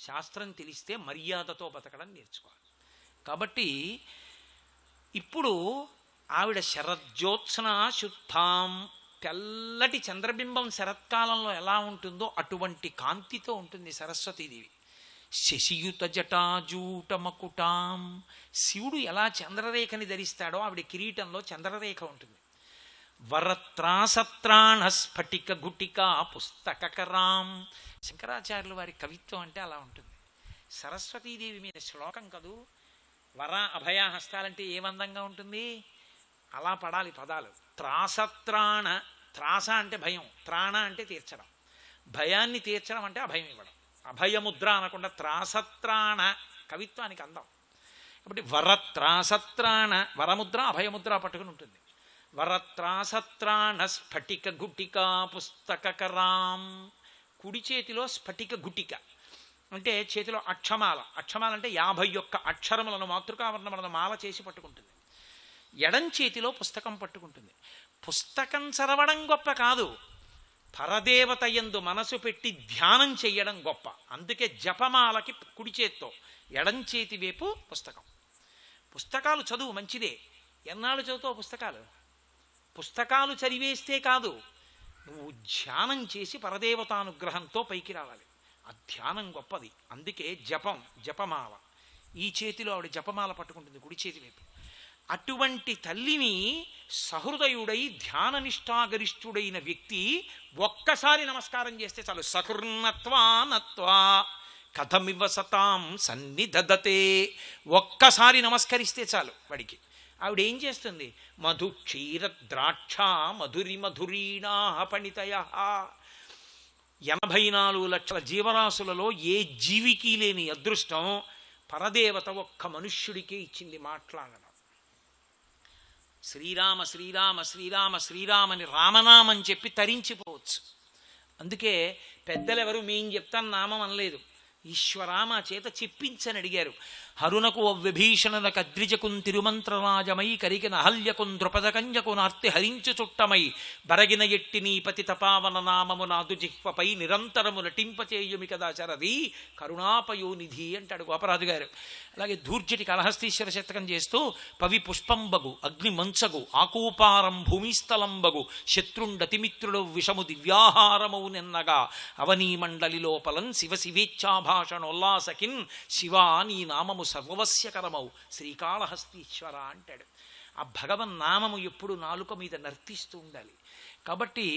శాస్త్రం తెలిస్తే మర్యాదతో బతకడం నేర్చుకోవాలి. కాబట్టి ఇప్పుడు ఆవిడ శరజ్యోత్సన శుద్ధాం, తెల్లటి చంద్రబింబం శరత్కాలంలో ఎలా ఉంటుందో అటువంటి కాంతితో ఉంటుంది సరస్వతీదేవి. శశియుత జటాజూట మకుటాం, శివుడు ఎలా చంద్రరేఖని ధరిస్తాడో ఆవిడ కిరీటంలో చంద్రరేఖ ఉంటుంది. వరత్రాసత్రాణ స్ఫటిక గుటికా పుస్తకరాం, శంకరాచార్యుల వారి కవిత్వం అంటే అలా ఉంటుంది. సరస్వతీదేవి మీద శ్లోకం కదూ, వర అభయ హస్తాలంటే ఏమందంగా ఉంటుంది, అలా పడాలి పదాలు. త్రాసత్రాణ, త్రాస అంటే భయం, త్రాణ అంటే తీర్చడం, భయాన్ని తీర్చడం అంటే అభయం ఇవ్వడం. అభయముద్ర అనకుండా త్రాసత్రాణ, కవిత్వానికి అందం. కాబట్టి వరత్రాసత్రాణ, వరముద్ర అభయముద్ర పట్టుకుని ఉంటుంది. వరత్రాసత్రాణ స్ఫటిక గుటికా పుస్తకరాం, కుడి చేతిలో స్ఫటిక గుటిక అంటే చేతిలో అక్షమాల, అక్షమాల అంటే 51 అక్షరములను మాతృకావర్ణములను మాల చేసి పట్టుకుంటుంది. ఎడం చేతిలో పుస్తకం పట్టుకుంటుంది. పుస్తకం చదవడం గొప్ప కాదు, పరదేవత యందు మనసు పెట్టి ధ్యానం చెయ్యడం గొప్ప. అందుకే జపమాలకి కుడి చేత్తో, ఎడం చేతి వైపు పుస్తకం. పుస్తకాలు చదువు మంచిదే, ఎన్నాళ్ళు చదువుతావు పుస్తకాలు? పుస్తకాలు చదివేస్తే కాదు, నువ్వు ధ్యానం చేసి పరదేవతానుగ్రహంతో పైకి రావాలి. ఆ ధ్యానం గొప్పది. అందుకే జపం, జపమాల. ఈ చేతిలో ఆవిడ జపమాల పట్టుకుంటుంది కుడి చేతి వైపు. అటువంటి తల్లిని సహృదయుడై ధ్యాననిష్టాగరిష్ఠుడైన వ్యక్తి ఒక్కసారి నమస్కారం చేస్తే చాలు. సకృన్నత్వా నత్వా కథమివ సతాం సన్నిధదతే, ఒక్కసారి నమస్కరిస్తే చాలు వాడికి. ఆవిడ ఏం చేస్తుంది? మధు క్షీర ద్రాక్ష మధురి మధురీణా పణితయ. 84 లక్షల జీవరాశులలో ఏ జీవికి లేని అదృష్టం పరదేవత ఒక్క మనుష్యుడికే ఇచ్చింది మాట్లాడడం. శ్రీరామ శ్రీరామ శ్రీరామ శ్రీరామని రామనామని చెప్పి తరించిపోవచ్చు. అందుకే పెద్దలెవరు మేం చెప్తాను నామం అనలేదు, ఈశ్వరామ చేత చెప్పించని అడిగారు. హరునకు విభీషణునకు అద్రిజకున్ తిరుమంత్రరాజమై కరిగిన హల్యకున్ ద్రుపదకంజకున్ అర్తి హరించు చుట్టమై బరగిన ఎట్టి నీ పతి తపావన నామము నాదు జిహ్వపై నిరంతరము నటింపచేయుమి కదా శరది కరుణాపయోనిధి అంటాడు గోపరాజు గారు. అలాగే ధూర్జటి కలహస్తీశ్వర శతకం చేస్తూ పవి పుష్పంబగు అగ్ని మంచగు ఆకూపారం భూమిస్థలంబగు శత్రుండతిమిత్రుడు విషము దివ్యాహారము నిన్నగా అవనీ మండలి లోపలం శివ శివేచ్ఛాభాషణోల్లాసకిన్ శివా నీ నామము సర్వవస్యకరమౌ శ్రీకాళహస్తీశ్వర అంటాడు. ఆ భగవన్నామము ఎప్పుడు నాలుక మీద నర్తిస్తూ ఉండాలి. కాబట్టి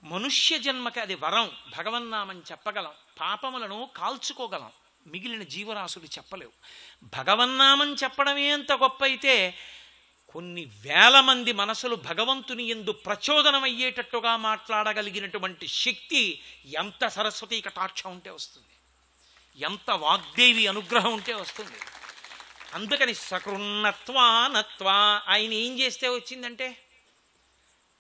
మనుష్య జన్మకి అది వరం. భగవన్నామం చెప్పగలం, పాపములను కాల్చుకోగలం, మిగిలిన జీవరాశులు చెప్పలేవు. భగవన్నామం చెప్పడమే అంత గొప్ప అయితే కొన్ని వేల మంది మనసులు భగవంతుని యందు ప్రచోదనమయ్యేటట్టుగా మాట్లాడగలిగినటువంటి శక్తి ఎంత సరస్వతీ కటాక్షం ఉంటే వస్తుంది, ఎంత వాగ్దేవి అనుగ్రహం ఉంటే వస్తుంది. అందుకని సకృన్నత్వా నత్వా ఆయన ఏం చేస్తే వచ్చిందంటే,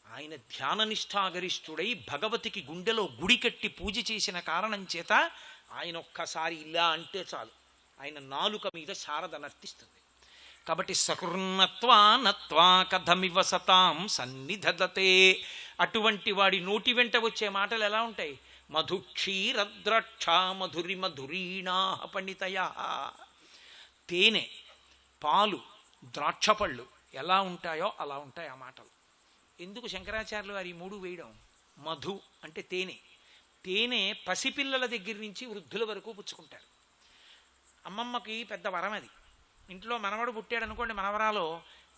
ఆయన ధ్యాననిష్టాగరిష్ఠుడై భగవతికి గుండెలో గుడి కట్టి పూజ చేసిన కారణం చేత ఆయన ఒక్కసారి ఇలా అంటే చాలు ఆయన నాలుక మీద శారద నర్తిస్తుంది. కాబట్టి సకృన్నత్వా నత్వా కథమివ సతాం సన్నిధదతే. అటువంటి వాడి నోటి వెంట వచ్చే మాటలు ఎలా ఉంటాయి? మధు క్షీరద్రాక్ష మధురి మధురీణా పణితయ. తేనె, పాలు, ద్రాక్షపళ్ళు ఎలా ఉంటాయో అలా ఉంటాయి ఆ మాటలు. ఎందుకు శంకరాచార్యులు వారి 3 వేయడం? మధు అంటే తేనె. తేనె పసిపిల్లల దగ్గర నుంచి వృద్ధుల వరకు పుచ్చుకుంటారు. అమ్మమ్మకి పెద్ద వరం అది. ఇంట్లో మనవడు పుట్టాడు అనుకోండి, మనవరాలో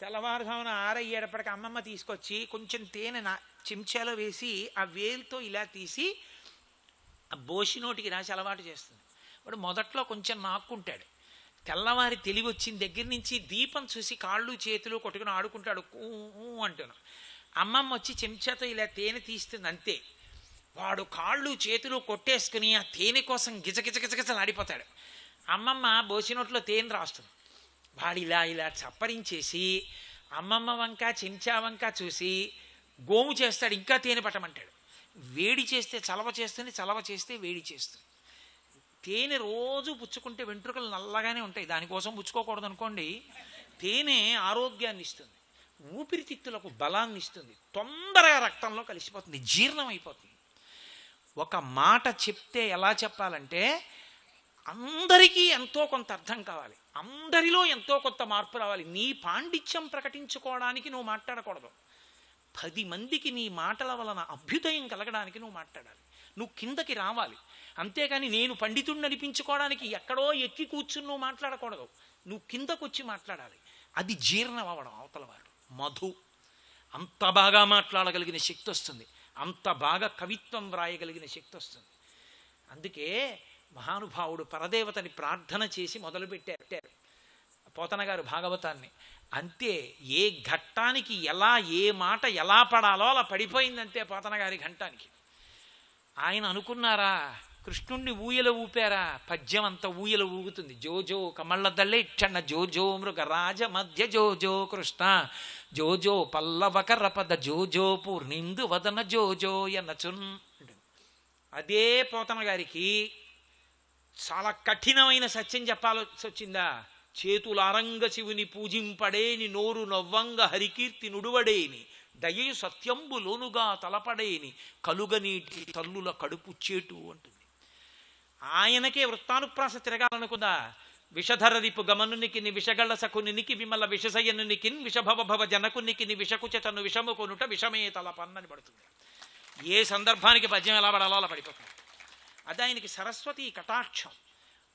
తెల్లవారుజామున 6 అయ్యేటప్పటికి అమ్మమ్మ తీసుకొచ్చి కొంచెం తేనె చెంచాలో వేసి ఆ వేలుతో ఇలా తీసి ఆ బోసి నోటికి రాసి అలవాటు చేస్తుంది. వాడు మొదట్లో కొంచెం నాక్కుంటాడు. తెల్లవారి తెలివి వచ్చిన దగ్గర నుంచి దీపం చూసి కాళ్ళు చేతులు కొట్టుకుని ఆడుకుంటాడు కూ అంటున్నాను. అమ్మమ్మ వచ్చి చెంచాతో ఇలా తేనె తీస్తుంది అంతే. వాడు కాళ్ళు చేతులు కొట్టేసుకుని ఆ తేనె కోసం గిజగిజగిజగిజలాడిపోతాడు. అమ్మమ్మ బోసినోట్లో తేనె రాస్తుంది. వాడు ఇలా ఇలా చప్పరించేసి అమ్మమ్మ వంక చెంచా వంక చూసి గోము చేస్తాడు, ఇంకా తేనె పట్టమంటాడు. వేడి చేస్తే చలవ చేస్తుంది, చలవ చేస్తే వేడి చేస్తుంది. తేనె రోజు పుచ్చుకుంటే వెంట్రుకలు నల్లగానే ఉంటాయి, దానికోసం పుచ్చుకోకూడదు అనుకోండి. తేనె ఆరోగ్యాన్ని ఇస్తుంది, ఊపిరితిత్తులకు బలాన్ని ఇస్తుంది, తొందరగా రక్తంలో కలిసిపోతుంది, జీర్ణం అయిపోతుంది. ఒక మాట చెప్తే ఎలా చెప్పాలంటే అందరికీ ఎంతో కొంత అర్థం కావాలి, అందరిలో ఎంతో కొంత మార్పు రావాలి. నీ పాండిత్యం ప్రకటించుకోవడానికి నువ్వు మాట్లాడకూడదు, 10 మందికి నీ మాటల వలన అభ్యుదయం కలగడానికి నువ్వు మాట్లాడాలి, నువ్వు కిందకి రావాలి. అంతేకాని నేను పండితుడిని అనిపించుకోవడానికి ఎక్కడో ఎక్కి కూర్చుని నువ్వు మాట్లాడకూడదు, నువ్వు కిందకు వచ్చి మాట్లాడాలి. అది జీర్ణం అవ్వడం. అవతల వాడు మధు అంత బాగా మాట్లాడగలిగిన శక్తి వస్తుంది, అంత బాగా కవిత్వం వ్రాయగలిగిన శక్తి వస్తుంది. అందుకే మహానుభావుడు పరదేవతని ప్రార్థన చేసి మొదలుపెట్టారు పోతన గారు భాగవతాన్ని. అంతే, ఏ ఘట్టానికి ఎలా ఏ మాట ఎలా పడాలో అలా పడిపోయిందంతే పోతన గారి ఘంటానికి. ఆయన అనుకున్నారా కృష్ణుణ్ణి ఊయల ఊపారా, పద్యం అంత ఊయల ఊగుతుంది. జోజో కమళ్ళదల్లే ఇచ్చన్న జోజో మృగరాజ మధ్య జోజో కృష్ణ జోజో పల్లవకర పద జోజో పూర్ణిందు వదన జోజో ఎన్నచున్. అదే పోతన గారికి చాలా కఠినమైన సత్యం చెప్పాల్సి వచ్చిందా. చేతులారంగ శివుని పూజింపడేని, నోరు నవ్వంగ హరికీర్తి నుడువడేని, దయయు సత్యంబు లోనుగా తలపడేని, కలుగనీటి తల్లుల కడుపు చేటు అంటుంది. ఆయనకే వృత్తానుప్రాస తిరగాలనుకుందా. విషధరరిపు గమనునికిని విషగళ్ళ సకునికి విమల విషసయనునికిన్ విషభవభవ జనకునికిని విషకుచతను విషము కొనుట విషమే తలపన్నని పడుతుంది. ఏ సందర్భానికి పద్యం ఎలా పడాలో అలా పడిపోతుంది. అది ఆయనకి సరస్వతి కటాక్షం.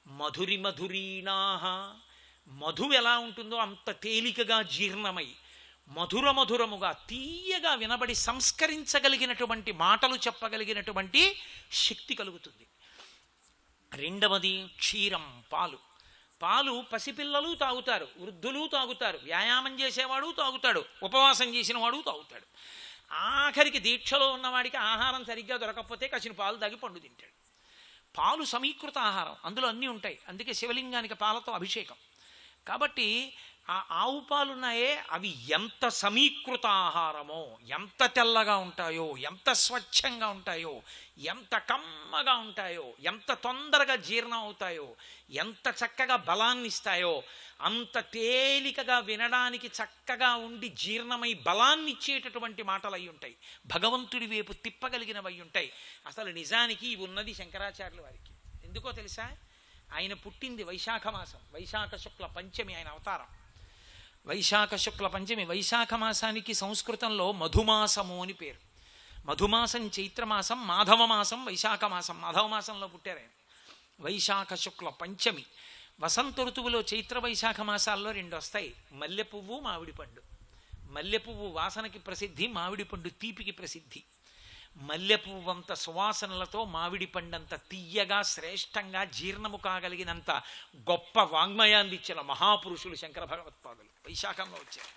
మధురి మధురీనాహ, మధు ఎలా ఉంటుందో అంత తేలికగా జీర్ణమై మధుర మధురముగా తీయగా వినబడి సంస్కరించగలిగినటువంటి మాటలు చెప్పగలిగినటువంటి శక్తి కలుగుతుంది. రెండవది క్షీరం, పాలు. పాలు పసిపిల్లలు తాగుతారు, వృద్ధులు తాగుతారు, వ్యాయామం చేసేవాడు తాగుతాడు, ఉపవాసం చేసిన వాడు తాగుతాడు. ఆఖరికి దీక్షలో ఉన్నవాడికి ఆహారం సరిగ్గా దొరకకపోతే కసిన పాలు తాగి పండు తింటాడు. పాలు సమీకృత ఆహారం, అందులో అన్నీ ఉంటాయి. అందుకే శివలింగానికి పాలతో అభిషేకం. కాబట్టి ఆ ఆవు పాలున్నాయే అవి ఎంత సమీకృత ఆహారమో, ఎంత తెల్లగా ఉంటాయో, ఎంత స్వచ్ఛంగా ఉంటాయో, ఎంత కమ్మగా ఉంటాయో, ఎంత తొందరగా జీర్ణం అవుతాయో, ఎంత చక్కగా బలాన్ని ఇస్తాయో, అంత తేలికగా వినడానికి చక్కగా ఉండి జీర్ణమై బలాన్ని ఇచ్చేటటువంటి మాటలు అయి ఉంటాయి. భగవంతుడి వైపు తిప్పగలిగినవి అయి ఉంటాయి. అసలు నిజానికి ఇవి ఉన్నది శంకరాచార్యుల వారికి. ఎందుకో తెలుసా? ఆయన పుట్టింది వైశాఖ మాసం, వైశాఖ శుక్ల పంచమి ఆయన అవతారం. వైశాఖ శుక్ల పంచమి, వైశాఖ మాసానికి సంస్కృతంలో మధుమాసము అని పేరు. మధుమాసం చైత్రమాసం, మాధవ మాసం వైశాఖ మాసం. మాధవ మాసంలో పుట్టారు ఆయన. వైశాఖ శుక్ల పంచమి. వసంత ఋతువులో చైత్ర వైశాఖ మాసాల్లో 2 వస్తాయి, మల్లె పువ్వు, మామిడి పండు. మల్లె పువ్వు వాసనకి ప్రసిద్ధి, మామిడి పండు తీపికి ప్రసిద్ధి. మల్లె పువ్వంత సువాసనలతో, మామిడి పండంత తీయగా శ్రేష్టంగా జీర్ణము కాగలిగినంత గొప్ప వాంగ్మయాన్ని ఇచ్చిన మహాపురుషులు శంకర భగవత్పాదులు వైశాఖంలో వచ్చారు.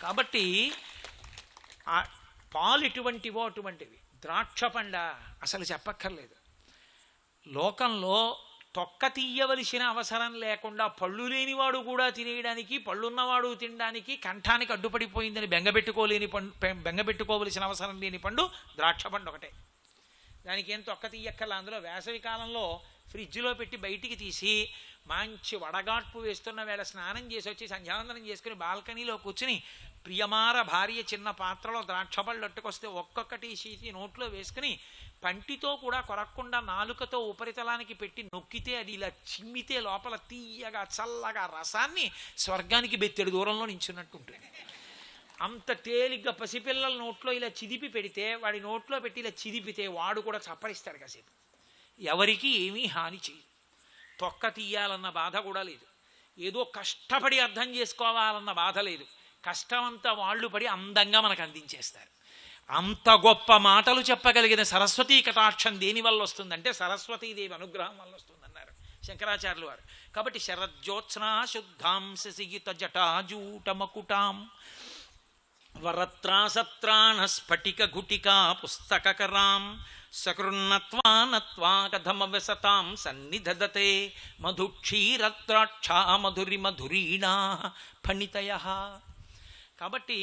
కాబట్టి ఆ పాలు ఎటువంటివో అటువంటివి. ద్రాక్ష పండ అసలు చెప్పక్కర్లేదు. లోకంలో తొక్క తీయవలసిన అవసరం లేకుండా పళ్ళు లేనివాడు కూడా తినేయడానికి, పళ్ళున్నవాడు తినడానికి కంఠానికి అడ్డుపడిపోయిందని బెంగపెట్టుకోవలసిన అవసరం లేని పండు ద్రాక్ష పండు ఒకటే. దానికి ఏం తొక్క తీయక్కర్లా. అందులో వేసవి కాలంలో ఫ్రిడ్జ్లో పెట్టి బయటికి తీసి మంచి వడగాట్పు వేస్తున్న వేళ స్నానం చేసి వచ్చి సంధ్యావందనం చేసుకుని బాల్కనీలో కూర్చుని ప్రియమార భార్య చిన్న పాత్రలో ద్రాక్ష పళ్ళు అట్టుకొస్తే ఒక్కొక్కటి సీతి నోట్లో వేసుకుని పంటితో కూడా కొరక్కుండా నాలుకతో ఉపరితలానికి పెట్టి నొక్కితే అది ఇలా చిమ్మితే లోపల తీయగా చల్లగా రసాన్ని స్వర్గానికి బెత్తెడు దూరంలో నించున్నట్టు ఉంటుంది. అంత తేలిగ్గా పసిపిల్లల నోట్లో ఇలా చిదిపి పెడితే, వాడి నోట్లో పెట్టి ఇలా చిదిపితే వాడు కూడా చప్పరిస్తాడు కాసేపు. ఎవరికి ఏమీ హాని చేయదు. తొక్క తీయాలన్న బాధ కూడా లేదు, ఏదో కష్టపడి అర్థం చేసుకోవాలన్న బాధ లేదు. కష్టమంతా వాళ్ళు పడి అందంగా మనకు అందించేస్తారు. అంత గొప్ప మాటలు చెప్పగలిగిన సరస్వతీ కటాక్షం దేనివల్ల వస్తుందంటే సరస్వతీదేవి అనుగ్రహం వల్ల వస్తుందన్నారు శంకరాచార్యులు వారు. కాబట్టి శరజ్యోత్స్నా శుద్ధాం శశియుత జటాజూటమకుటాం వరత్రాసత్రాణ స్ఫటిక గుటికా పుస్తకరాం సకృన్నత్వా నత్వా కథమవసతాం సన్నిధదతే మధుక్షీరద్రాక్షా మధురి మధురీణా ఫణితయ. కాబట్టి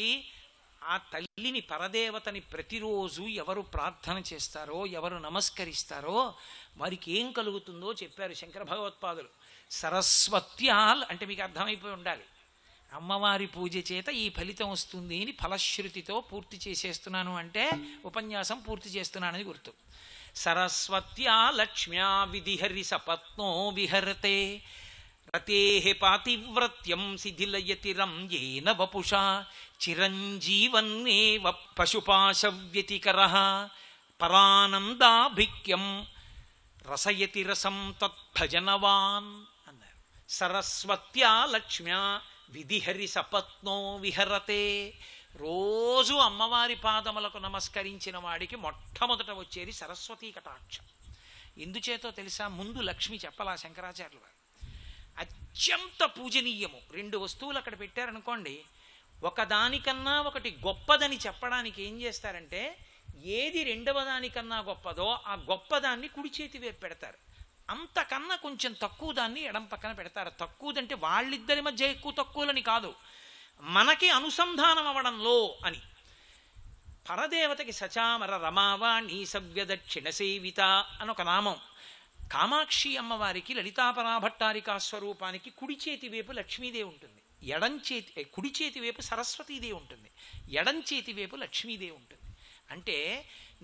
ఆ తల్లిని పరదేవతని ప్రతిరోజు ఎవరు ప్రార్థన చేస్తారో, ఎవరు నమస్కరిస్తారో వారికి ఏం కలుగుతుందో చెప్పారు శంకర భగవత్పాదులు. సరస్వత్యాల్ అంటే మీకు అర్థమైపోయి ఉండాలి, అమ్మవారి పూజ చేత ఈ ఫలితం వస్తుంది అని ఫలశ్రుతితో పూర్తి చేసేస్తున్నాను అంటే ఉపన్యాసం పూర్తి చేస్తున్నానని గుర్తు. సరస్వత్యా లక్ష్మ్యా విధిహరి సపత్నో విహరతే రతే పాతివ్రత్యం శిథిలయతిరం ఏన వపుషా చిరంజీవన్నేవ పశుపాశవ్యతికరః పరానందాభిక్యం రసయతి రసం తద్భజనవాన్ అన్నారు. సరస్వత్యా లక్ష్మ్యా విధిహరి సపత్నో విహరతే. రోజు అమ్మవారి పాదములకు నమస్కరించిన వాడికి మొట్టమొదట వచ్చేది సరస్వతీ కటాక్షం. ఎందుచేతో తెలుసా? ముందు లక్ష్మి చెప్పలా శంకరాచార్యులు వారు. అత్యంత పూజనీయము. రెండు వస్తువులు అక్కడ పెట్టారనుకోండి, ఒకదానికన్నా ఒకటి గొప్పదని చెప్పడానికి ఏం చేస్తారంటే ఏది రెండవ దానికన్నా గొప్పదో ఆ గొప్పదాన్ని కుడి చేతి వైపు పెడతారు, అంతకన్నా కొంచెం తక్కువ దాన్ని ఎడం పక్కన పెడతారు. తక్కువదంటే వాళ్ళిద్దరి మధ్య ఎక్కువ తక్కువలని కాదు, మనకి అనుసంధానం అవడంలో అని. పరదేవతకి సచామర రమావాణి సవ్యదక్షిణ సేవిత అని ఒక నామం. కామాక్షి అమ్మవారికి లలితాపరాభట్టారికా స్వరూపానికి కుడి చేతి వైపు లక్ష్మీదేవి ఉంటుంది, కుడి చేతి వైపు సరస్వతీదేవి ఉంటుంది, ఎడం చేతి వైపు లక్ష్మీదేవి ఉంటుంది. అంటే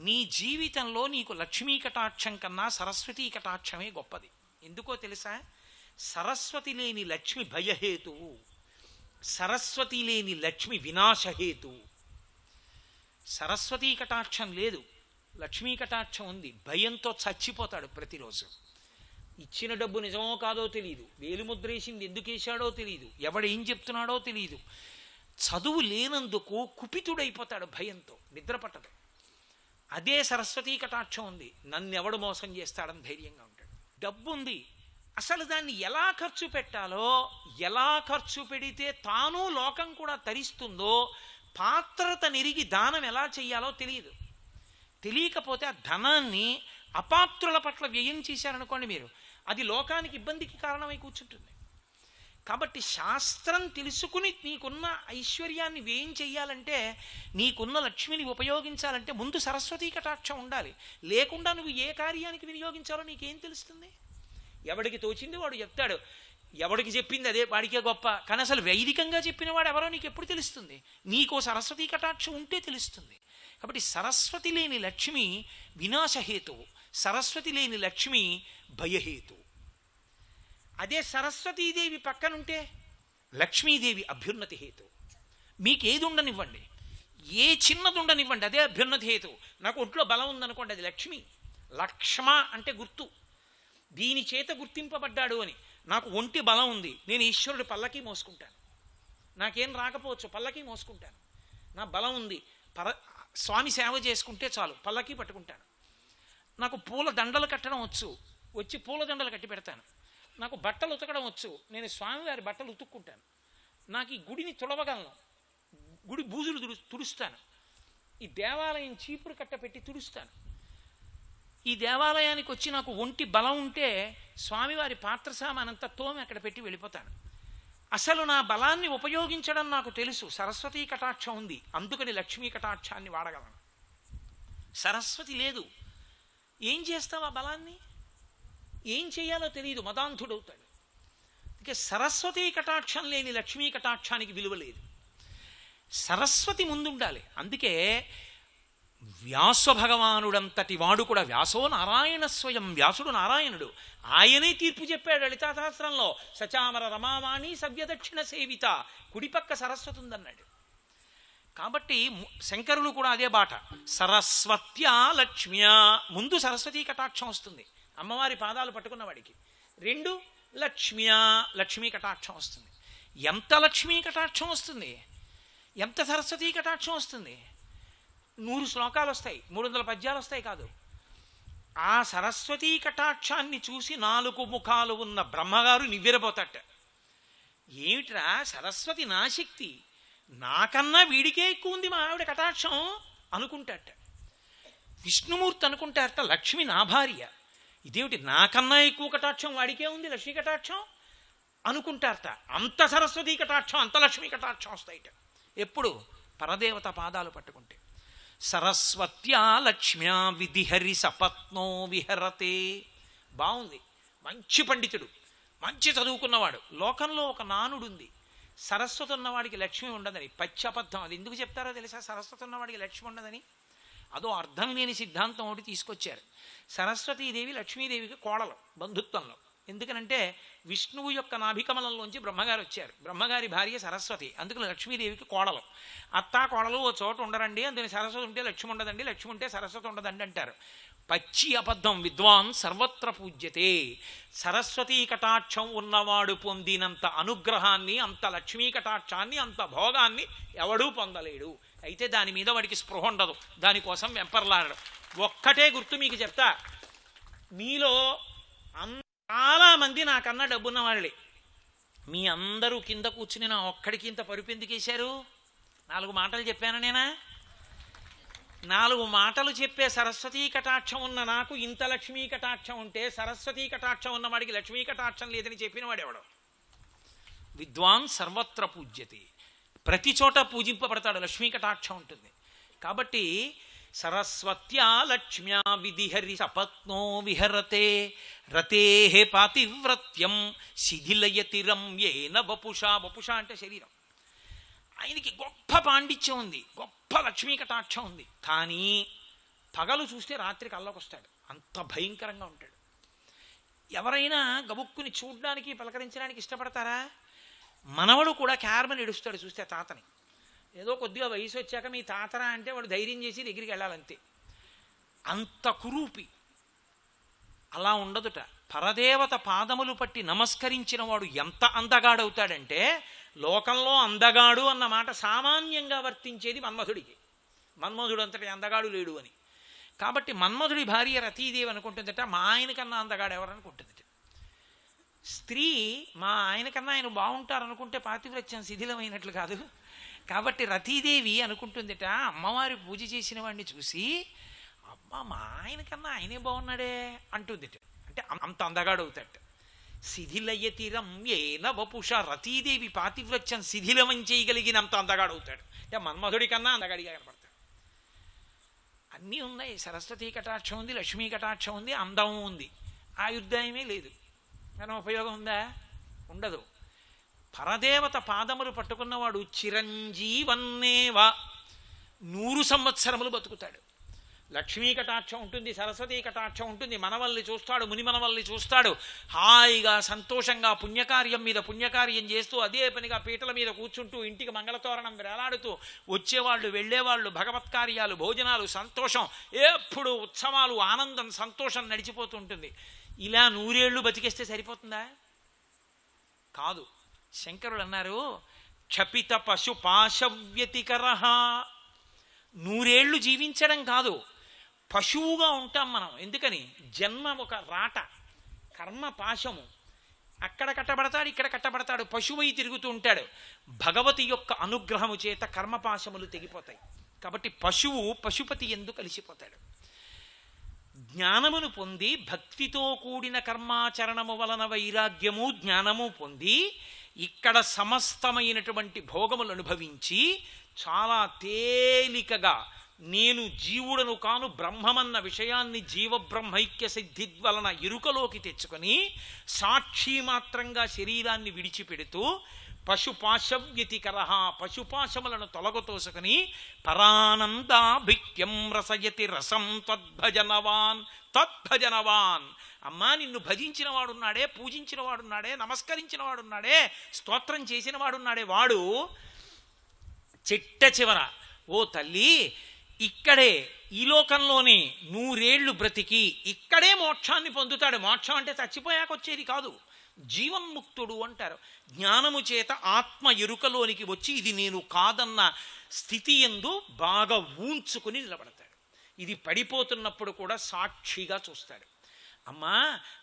నీ జీవితంలో నీకు లక్ష్మీ కటాక్షం కన్నా సరస్వతీ కటాక్షమే గొప్పది. ఎందుకో తెలుసా? సరస్వతి లేని లక్ష్మి భయహేతువు, సరస్వతి లేని లక్ష్మి వినాశహేతువు. సరస్వతీ కటాక్షం లేదు, లక్ష్మీ కటాక్షం ఉంది, భయంతో చచ్చిపోతాడు ప్రతిరోజు. ఇచ్చిన డబ్బు నిజమో కాదో తెలియదు, వేలుముద్రేసింది ఎందుకు వేశాడో తెలియదు, ఎవడేం చెప్తున్నాడో తెలియదు. చదువు లేనందుకు కుపితుడైపోతాడు, భయంతో నిద్ర పట్టదు. అదే సరస్వతీ కటాక్షం ఉంది, నన్నెవడు మోసం చేస్తాడని ధైర్యంగా ఉంటాడు. డబ్బు ఉంది, అసలు దాన్ని ఎలా ఖర్చు పెట్టాలో, ఎలా ఖర్చు పెడితే తాను లోకం కూడా తరిస్తుందో, పాత్రత నెరిగి దానం ఎలా చెయ్యాలో తెలియదు. తెలియకపోతే ఆ ధనాన్ని అపాత్రుల పట్ల వ్యయం చేశారనుకోండి మీరు, అది లోకానికి ఇబ్బందికి కారణమై కూర్చుంటుంది. కాబట్టి శాస్త్రం తెలుసుకుని నీకున్న ఐశ్వర్యాన్ని వ్యయం చెయ్యాలంటే, నీకున్న లక్ష్మిని ఉపయోగించాలంటే ముందు సరస్వతీ కటాక్షం ఉండాలి. లేకుండా నువ్వు ఏ కార్యానికి వినియోగించాలో నీకేం తెలుస్తుంది? ఎవడికి తోచింది వాడు చెప్తాడు, ఎవడికి చెప్పింది అదే వాడికే గొప్ప. కానీ అసలు వైదికంగా చెప్పిన వాడు ఎవరో నీకు ఎప్పుడు తెలుస్తుంది? నీకో సరస్వతీ కటాక్షం ఉంటే తెలుస్తుంది. కాబట్టి సరస్వతి లేని లక్ష్మి వినాశహేతువు, సరస్వతి లేని లక్ష్మి భయహేతువు. అదే సరస్వతీదేవి పక్కనుంటే లక్ష్మీదేవి అభ్యున్నతి హేతు. మీకేది ఉండనివ్వండి, ఏ చిన్నది ఉండనివ్వండి, అదే అభ్యున్నతి హేతు. నాకు ఒంట్లో బలం ఉందనుకోండి, అది లక్ష్మి. లక్ష్మ అంటే గుర్తు, దీని చేత గుర్తింపబడ్డాడు అని. నాకు ఒంటి బలం ఉంది, నేను ఈశ్వరుడు పల్లకి మోసుకుంటాను. నాకేం రాకపోవచ్చు, పల్లకి మోసుకుంటాను. నా బలం ఉంది, స్వామి సేవ చేసుకుంటే చాలు, పల్లకి పట్టుకుంటాను. నాకు పూల దండలు కట్టడం వచ్చి పూల దండలు కట్టి పెడతాను. నాకు బట్టలు ఉతకడం వచ్చు, నేను స్వామివారి బట్టలు ఉతుక్కుంటాను. నాకు ఈ గుడిని తుడవగలను, గుడి బూజులు తుడుస్తాను. ఈ దేవాలయం చీపురు కట్ట పెట్టి తుడుస్తాను. ఈ దేవాలయానికి వచ్చి నాకు ఒంటి బలం ఉంటే స్వామివారి పాత్రసామానంతా తోమి అక్కడ పెట్టి వెళ్ళిపోతాను. అసలు నా బలాన్ని ఉపయోగించడం నాకు తెలుసు, సరస్వతీ కటాక్షం ఉంది, అందుకని లక్ష్మీ కటాక్షాన్ని వాడగలను. సరస్వతి లేదు, ఏం చేస్తావు ఆ బలాన్ని? ఏం చేయాలో తెలియదు, మదాంధుడవుతాడు. అందుకే సరస్వతీ కటాక్షం లేని లక్ష్మీ కటాక్షానికి విలువ లేదు. సరస్వతి ముందుండాలి. అందుకే వ్యాస భగవానుడంతటి వాడు కూడా, వ్యాసో నారాయణ స్వయం, వ్యాసుడు నారాయణుడు, ఆయనే తీర్పు చెప్పాడు లలితా సహస్రంలో. సచామర రమావాణి సవ్యదక్షిణ సేవిత, కుడిపక్క సరస్వతి ఉందన్నాడు. కాబట్టి శంకరులు కూడా అదే బాట. సరస్వత్యా లక్ష్మ్యా, ముందు సరస్వతీ కటాక్షం వస్తుంది అమ్మవారి పాదాలు పట్టుకున్న వాడికి. రెండు లక్ష్మ్యా, లక్ష్మీ కటాక్షం వస్తుంది. ఎంత లక్ష్మీ కటాక్షం వస్తుంది, ఎంత సరస్వతీ కటాక్షం వస్తుంది? 100 శ్లోకాలు వస్తాయి, 300 పద్యాలు వస్తాయి కాదు. ఆ సరస్వతీ కటాక్షాన్ని చూసి 4 ముఖాలు ఉన్న బ్రహ్మగారు నివ్వెరపోతాట. ఏమిట్రా సరస్వతి నా శక్తి, నాకన్నా వీడికే ఎక్కువ ఉంది మా ఆవిడ కటాక్షం అనుకుంటాట. విష్ణుమూర్తి అనుకుంటారట లక్ష్మి నా భార్య, ఇదేమిటి నాకన్నా ఎక్కువ కటాక్షం వాడికే ఉంది లక్ష్మీ కటాక్షం అనుకుంటారట. అంత సరస్వతీ కటాక్షం అంత లక్ష్మీ కటాక్షం వస్తాయిట ఎప్పుడు పరదేవత పాదాలు పట్టుకుంటే. సరస్వత్యా లక్ష్మ్యా విధిహరి సపత్నో విహరతే. బాగుంది, మంచి పండితుడు, మంచి చదువుకున్నవాడు. లోకంలో ఒక నానుడుంది, సరస్వతి ఉన్నవాడికి లక్ష్మి ఉండదని. పచ్చి అబద్ధం. అది ఎందుకు చెప్తారో తెలుసా? సరస్వతి ఉన్నవాడికి లక్ష్మి ఉండదని అదో అర్థం లేని సిద్ధాంతం ఒకటి తీసుకొచ్చారు. సరస్వతీదేవి లక్ష్మీదేవికి కోడలు బంధుత్వంలో. ఎందుకనంటే విష్ణువు యొక్క నాభికమలంలోంచి బ్రహ్మగారు వచ్చారు, బ్రహ్మగారి భార్య సరస్వతి, అందుకు లక్ష్మీదేవికి కోడలు. అత్తా కోడలు ఓ చోట ఉండరండి, అందుకని సరస్వతి ఉంటే లక్ష్మి ఉండదండి, లక్ష్మి ఉంటే సరస్వతి ఉండదండి అంటారు. పచ్చి అబద్ధం. విద్వాన్ సర్వత్ర పూజ్యతే. సరస్వతీ కటాక్షం ఉన్నవాడు పొందినంత అనుగ్రహాన్ని, అంత లక్ష్మీ కటాక్షాన్ని, అంత భోగాన్ని ఎవడూ పొందలేడు. అయితే దాని మీద వాడికి స్పృహ ఉండదు, దానికోసం వెంపర్లాడడం. ఒక్కటే గుర్తు మీకు చెప్తా, మీలో చాలామంది నాకన్నా డబ్బున్న వాళ్ళే. మీ అందరూ కింద కూర్చుని నా ఒక్కడికి ఇంత పరుపు ఎందుకు వేశారు? 4 మాటలు చెప్పాను నేనా? 4 మాటలు చెప్పే సరస్వతీ కటాక్షం ఉన్న నాకు ఇంత లక్ష్మీ కటాక్షం ఉంటే, సరస్వతీ కటాక్షం ఉన్న వాడికి లక్ష్మీ కటాక్షం లేదని చెప్పిన వాడెవడో. విద్వాన్ సర్వత్ర పూజ్యతే. ప్రతి చోట పూజింపబడతాడు, లక్ష్మీ కటాక్షం ఉంటుంది. కాబట్టి సరస్వత్యా లక్ష్మ్యా విధిహరి సపత్నో విహరతే. రతే పాతివ్రత్యం శిథిలయతిరం ఏన వపుషా. వపుష అంటే శరీరం. ఆయనకి గొప్ప పాండిత్యం ఉంది, గొప్ప లక్ష్మీ కటాక్షం ఉంది. కానీ పగలు చూస్తే రాత్రికి అల్లకొస్తాడు, అంత భయంకరంగా ఉంటాడు. ఎవరైనా గబుక్కుని చూడ్డానికి పలకరించడానికి ఇష్టపడతారా? మనవడు కూడా క్యారమని ఏడుస్తాడు చూస్తే తాతని. ఏదో కొద్దిగా వయసు వచ్చాక మీ తాతరా అంటే వాడు ధైర్యం చేసి దగ్గరికి వెళ్ళాలంతే. అంత కురూపి. అలా ఉండదుట. పరదేవత పాదములు పట్టి నమస్కరించిన వాడు ఎంత అందగాడవుతాడంటే, లోకంలో అందగాడు అన్న మాట సామాన్యంగా వర్తించేది మన్మధుడికి. మన్మధుడు అంతటి అందగాడు లేడు అని. కాబట్టి మన్మధుడి భార్య రతీదేవి అనుకుంటుందట, మా ఆయన కన్నా అందగాడు ఎవరనుకుంటుందట. స్త్రీ మా ఆయన కన్నా ఆయన బాగుంటారనుకుంటే పాతివ్రత్యం శిథిలమైనట్లు కాదు. కాబట్టి రతీదేవి అనుకుంటుందిట, అమ్మవారి పూజ చేసిన వాడిని చూసి, అమ్మ మా ఆయన కన్నా ఆయనే బాగున్నాడే అంటుందిట. అంటే అంత అందగాడు అవుతాడు. శిథిలయతిరం ఏన వపుష. రతీదేవి పాతివ్రత్యం శిథిలమం చేయగలిగినంత అందగాడు అవుతాడు. అంటే మన్మధుడి కన్నా అందగాడిగా కనపడతాడు. అన్నీ ఉన్నాయి. సరస్వతీ కటాక్షం ఉంది, లక్ష్మీ కటాక్షం ఉంది, అందం ఉంది. ఆయుర్దాయమే లేదు. కానీ ఉపయోగం ఉందా? ఉండదు. పరదేవత పాదములు పట్టుకున్నవాడు చిరంజీవన్నేవ 100 సంవత్సరములు బతుకుతాడు. లక్ష్మీ కటాక్షం ఉంటుంది, సరస్వతీ కటాక్షం ఉంటుంది. మనవల్ని చూస్తాడు, ముని మనవల్ని చూస్తాడు. హాయిగా సంతోషంగా పుణ్యకార్యం మీద పుణ్యకార్యం చేస్తూ, అదే పనిగా పీటల మీద కూర్చుంటూ, ఇంటికి మంగళతోరణం వేలాడుతూ, వచ్చేవాళ్ళు వెళ్ళేవాళ్ళు, భగవత్కార్యాలు, భోజనాలు, సంతోషం, ఎప్పుడు ఉత్సవాలు, ఆనందం, సంతోషం నడిచిపోతూ ఉంటుంది. ఇలా 100 ఏళ్ళు బతికేస్తే సరిపోతుందా? కాదు. శంకరుడు అన్నారు, క్షపిత పశు పాశవ్యతికర. 100 ఏళ్ళు జీవించడం కాదు, పశువుగా ఉంటాం మనం. ఎందుకని? జన్మ ఒక రాట, కర్మ పాశము. అక్కడ కట్టబడతాడు, ఇక్కడ కట్టబడతాడు, పశువై తిరుగుతూ ఉంటాడు. భగవతి యొక్క అనుగ్రహము చేత కర్మపాశములు తెగిపోతాయి. కాబట్టి పశువు పశుపతి యందు కలిసిపోతాడు. జ్ఞానమును పొంది, భక్తితో కూడిన కర్మాచరణము వలన వైరాగ్యము జ్ఞానము పొంది, ఇక్కడ సమస్తమైనటువంటి భోగములు అనుభవించి, చాలా తేలికగా నేను జీవుడను కాను బ్రహ్మమన్న విషయాన్ని జీవబ్రహ్మైక్య సిద్ధి వలన ఇరుకలోకి తెచ్చుకొని, సాక్షి మాత్రంగా శరీరాన్ని విడిచిపెడుతూ, పశుపాశవ్యతికర, పశుపాశములను తొలగతోసుకుని, పరానందాభిక్యం రసయతి రసం తద్భజనవాన్. తద్భజనవాన్. అమ్మా, నిన్ను భజించిన వాడున్నాడే, పూజించిన వాడున్నాడే, నమస్కరించిన వాడున్నాడే, స్తోత్రం చేసిన వాడున్నాడే, వాడు చిట్ట చివర, ఓ తల్లి, ఇక్కడే ఈ లోకంలోనే 100 ఏళ్ళు బ్రతికి ఇక్కడే మోక్షాన్ని పొందుతాడు. మోక్షం అంటే చచ్చిపోయాక వచ్చేది కాదు, జీవన్ముక్తుడు అంటారు. జ్ఞానము చేత ఆత్మ ఎరుకలోనికి వచ్చి, ఇది నేను కాదన్న స్థితి యందు బాగా ఊంచుకుని నిలబడతాడు. ఇది పడిపోతున్నప్పుడు కూడా సాక్షిగా చూస్తాడు. అమ్మా,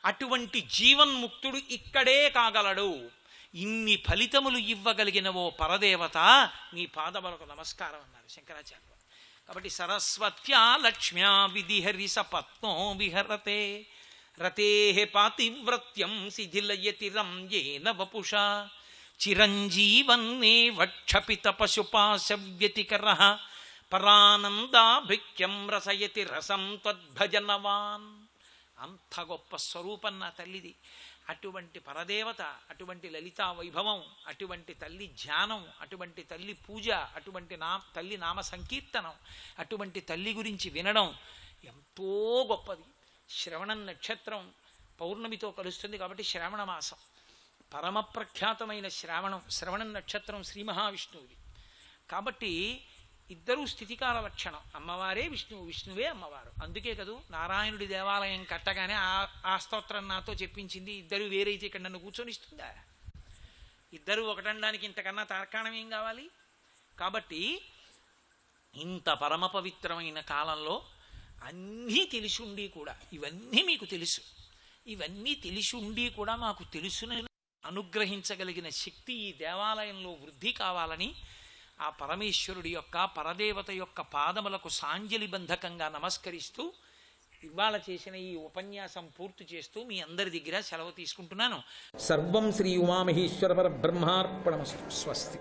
అటువంటి జీవన్ముక్తుడు ఇక్కడే కాగలడు. ఇన్ని ఫలితములు ఇవ్వగలిగిన ఓ పరదేవత, నీ పాదములకు నమస్కారం అన్నారు శంకరాచార్య. కాబట్టి సరస్వత్యా లక్ష్మ్యా విధిహరి సపత్నో విహరతే రతే పాతివ్రత్యం శిథిలయతి రంయేన వపుషా చిరంజీవన్నే వక్షపిత పశుపాశవ్యతికర పరానందాభిక్యం రసయతి రసం త్వద్భజనవాన్. అంత గొప్ప స్వరూపం నా తల్లిది. అటువంటి పరదేవత, అటువంటి లలితా వైభవం, అటువంటి తల్లి ధ్యానం, అటువంటి తల్లి పూజ, అటువంటి తల్లి నామ సంకీర్తనం, అటువంటి తల్లి గురించి వినడం ఎంతో గొప్పది. శ్రవణం నక్షత్రం పౌర్ణమితో కలుస్తుంది కాబట్టి శ్రావణ మాసం పరమ ప్రఖ్యాతమైన శ్రవణం నక్షత్రం శ్రీ మహావిష్ణువుది. కాబట్టి ఇద్దరూ స్థితికాల లక్షణం. అమ్మవారే విష్ణువు, విష్ణువే అమ్మవారు. అందుకే కదూ నారాయణుడి దేవాలయం కట్టగానే ఆ స్తోత్రం నాతో చెప్పించింది. ఇద్దరు వేరైతే ఇక్కడ నన్ను కూర్చొనిస్తుందా? ఇద్దరు ఒకటనడానికి ఇంతకన్నా తార్కాణం ఏం కావాలి? కాబట్టి ఇంత పరమ పవిత్రమైన కాలంలో అన్నీ తెలిసి ఉండి కూడా, ఇవన్నీ మీకు తెలుసు, ఇవన్నీ తెలిసి ఉండి కూడా మాకు తెలుసునని అనుగ్రహించగలిగిన శక్తి ఈ దేవాలయంలో వృద్ధి కావాలని ఆ పరమేశ్వరుడి యొక్క, పరదేవత యొక్క పాదములకు సాంజలి బంధకంగా నమస్కరిస్తూ ఇవాళ చేసిన ఈ ఉపన్యాసం పూర్తి చేస్తూ మీ అందరి దగ్గర సెలవు తీసుకుంటున్నాను. సర్వం శ్రీ ఉమామహేశ్వర పరబ్రహ్మార్పణమస్తు. స్వస్తి.